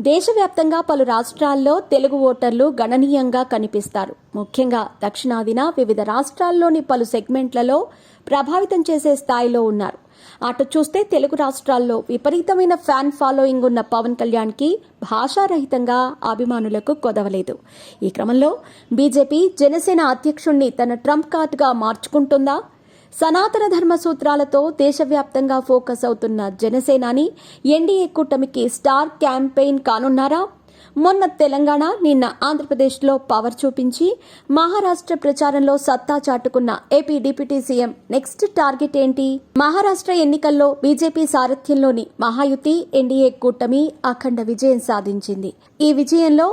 దేశవ్యాప్తంగా పలు రాష్ట్రాల్లో తెలుగు ఓటర్లు గణనీయంగా కనిపిస్తారు. ముఖ్యంగా దక్షిణాదిన వివిధ రాష్ట్రాల్లోని పలు సెగ్మెంట్లలో ప్రభావితం చేసే స్థాయిలో ఉన్నారు. అటు చూస్తే తెలుగు రాష్ట్రాల్లో విపరీతమైన ఫ్యాన్ ఫాలోయింగ్ ఉన్న పవన్ కళ్యాణ్కి భాషారహితంగా అభిమానులకు కొదవలేదు. ఈ క్రమంలో బీజేపీ జనసేన అధ్యక్షుణ్ణి తన ట్రంప్ కార్డుగా మార్చుకుంటుందా? సనాతన ధర్మ సూత్రాలతో దేశవ్యాప్తంగా ఫోకస్ అవుతున్న జనసేనాని ఎన్డీఏ కూటమికి స్టార్ క్యాంపెయిన్ కానున్నారా? మొన్న తెలంగాణ, నిన్న ఆంధ్రప్రదేశ్లో పవర్ చూపించి మహారాష్ట్ర ప్రచారంలో సత్తా చాటుకున్న AP deputy CM next target ఏంటి? మహారాష్ట్ర ఎన్నికల్లో బీజేపీ సారథ్యంలోని మహాయుతి ఎన్డీఏ కూటమి అఖండ విజయం సాధించింది. ఈ విజయంలో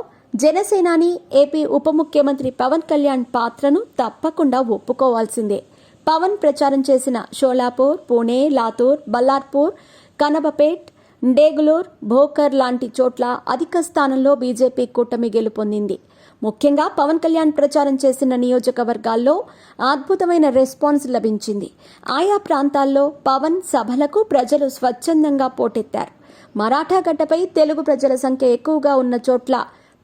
జనసేనాని ఏపీ ఉప ముఖ్యమంత్రి పవన్ కళ్యాణ్ పాత్రను తప్పకుండా ఒప్పుకోవాల్సిందే. పవన్ ప్రచారం చేసిన షోలాపూర్, పూణే, లాతూర్, బల్లార్పూర్, కనబపేట్, డేగులూర్, భోకర్ లాంటి చోట్ల అధిక స్థానంలో బీజేపీ కూటమి గెలుపొందింది. ముఖ్యంగా పవన్ కళ్యాణ్ ప్రచారం చేసిన నియోజకవర్గాల్లో అద్భుతమైన రెస్పాన్స్ లభించింది. ఆయా ప్రాంతాల్లో పవన్ సభలకు ప్రజలు స్వచ్ఛందంగా పోటెత్తారు. మరాఠా గడ్డపై తెలుగు ప్రజల సంఖ్య ఎక్కువగా ఉన్న చోట్ల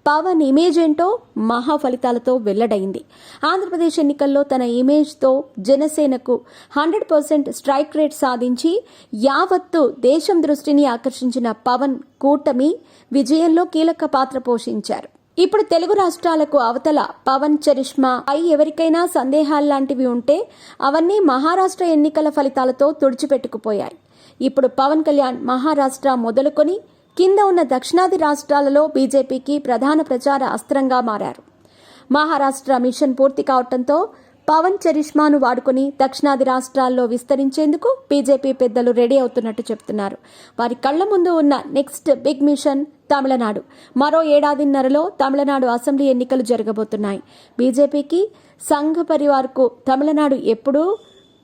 పవన్ ఇమేజ్ ఏంటో మహా ఫలితాలతో వెల్లడైంది. ఆంధ్రప్రదేశ్ ఎన్నికల్లో తన ఇమేజ్తో జనసేనకు 100% స్ట్రైక్ రేట్ సాధించి యావత్తు దేశం దృష్టిని ఆకర్షించిన పవన్ కూటమి విజయంలో కీలక పాత్ర పోషించారు. ఇప్పుడు తెలుగు రాష్ట్రాలకు అవతల పవన్ చరిష్మా పై ఎవరికైనా సందేహాల్లాంటివి ఉంటే అవన్నీ మహారాష్ట్ర ఎన్నికల ఫలితాలతో తుడిచిపెట్టుకుపోయాయి. ఇప్పుడు పవన్ కళ్యాణ్ మహారాష్ట్ర మొదలుకొని కింద ఉన్న దక్షిణాది రాష్ట్రాలలో బీజేపీకి ప్రధాన ప్రచార అస్త్రంగా మారారు. మహారాష్ట్ర మిషన్ పూర్తి కావడంతో పవన్ చరిష్మాను వాడుకుని దక్షిణాది రాష్ట్రాల్లో విస్తరించేందుకు బీజేపీ పెద్దలు రెడీ అవుతున్నట్టు చెప్తున్నారు. వారి కళ్ల ముందు ఉన్న నెక్స్ట్ బిగ్ మిషన్ తమిళనాడు. మరో ఏడాదిన్నరలో తమిళనాడు అసెంబ్లీ ఎన్నికలు జరగబోతున్నాయి. బీజేపీకి సంఘ పరివార్కు తమిళనాడు ఎప్పుడూ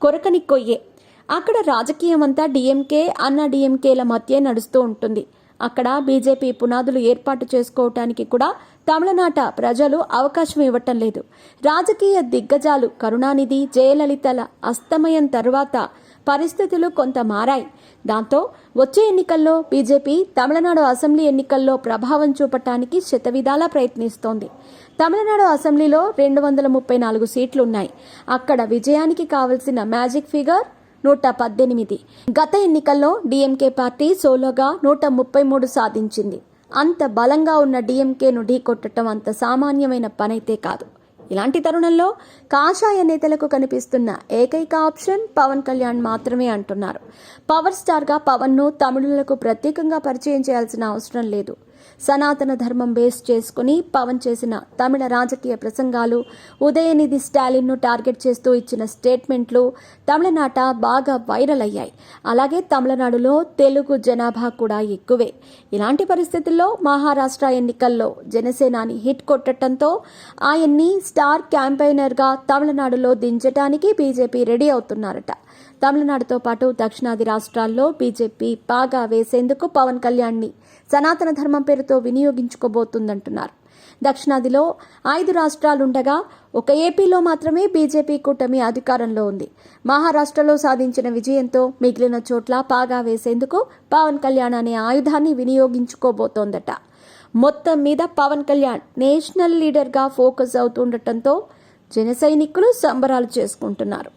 కొరకని కొయ్యే. అక్కడ రాజకీయం అంతా డీఎంకే, అన్నా డీఎంకేల మధ్య నడుస్తూ ఉంటుంది. అక్కడ బీజేపీ పునాదులు ఏర్పాటు చేసుకోవటానికి కూడా తమిళనాట ప్రజలు అవకాశం ఇవ్వటం లేదు. రాజకీయ దిగ్గజాలు కరుణానిధి, జయలలితల అస్తమయం తరువాత పరిస్థితులు కొంత మారాయి. దాంతో వచ్చే ఎన్నికల్లో బీజేపీ తమిళనాడు అసెంబ్లీ ఎన్నికల్లో ప్రభావం చూపటానికి శతవిధాలా ప్రయత్నిస్తోంది. తమిళనాడు అసెంబ్లీలో 234 సీట్లున్నాయి. అక్కడ విజయానికి కావలసిన మ్యాజిక్ ఫిగర్ 118. గత ఎన్నికల్లో డీఎంకే పార్టీ సోలోగా 133 సాధించింది. అంత బలంగా ఉన్న డీఎంకేను ఢీకొట్టడం అంత సామాన్యమైన పనైతే కాదు. ఇలాంటి తరుణంలో కాషాయ నేతలకు కనిపిస్తున్న ఏకైక ఆప్షన్ పవన్ కళ్యాణ్ మాత్రమే అంటున్నారు. పవర్ స్టార్గా పవన్ను తమిళులకు ప్రత్యేకంగా పరిచయం చేయాల్సిన అవసరం లేదు. సనాతన ధర్మం బేస్ చేసుకుని పవన్ చేసిన తమిళ రాజకీయ ప్రసంగాలు, ఉదయనిధి స్టాలిన్ను టార్గెట్ చేస్తూ ఇచ్చిన స్టేట్మెంట్లు తమిళనాట బాగా వైరల్ అయ్యాయి. అలాగే తమిళనాడులో తెలుగు జనాభా కూడా ఎక్కువే. ఇలాంటి పరిస్థితుల్లో మహారాష్ట్ర ఎన్నికల్లో జనసేనాని హిట్ కొట్టడంతో ఆయన్ని స్టార్ క్యాంపెయినర్గా తమిళనాడులో దించడానికి బీజేపీ రెడీ అవుతున్నారట. తమిళనాడుతో పాటు దక్షిణాది రాష్ట్రాల్లో బీజేపీ పాగా వేసేందుకు పవన్ కళ్యాణ్ని సనాతన ధర్మం పేరుతో వినియోగించుకోబోతుందంటున్నారు. దక్షిణాదిలో 5 రాష్ట్రాలుండగా ఒక ఏపీలో మాత్రమే బీజేపీ కూటమి అధికారంలో ఉంది. మహారాష్ట్రలో సాధించిన విజయంతో మిగిలిన చోట్ల పాగా వేసేందుకు పవన్ కళ్యాణ్ అనే ఆయుధాన్ని వినియోగించుకోబోతోందట. మొత్తం మీద పవన్ కళ్యాణ్ నేషనల్ లీడర్గా ఫోకస్ అవుతుండటంతో జన సైనికులు సంబరాలు చేసుకుంటున్నారు.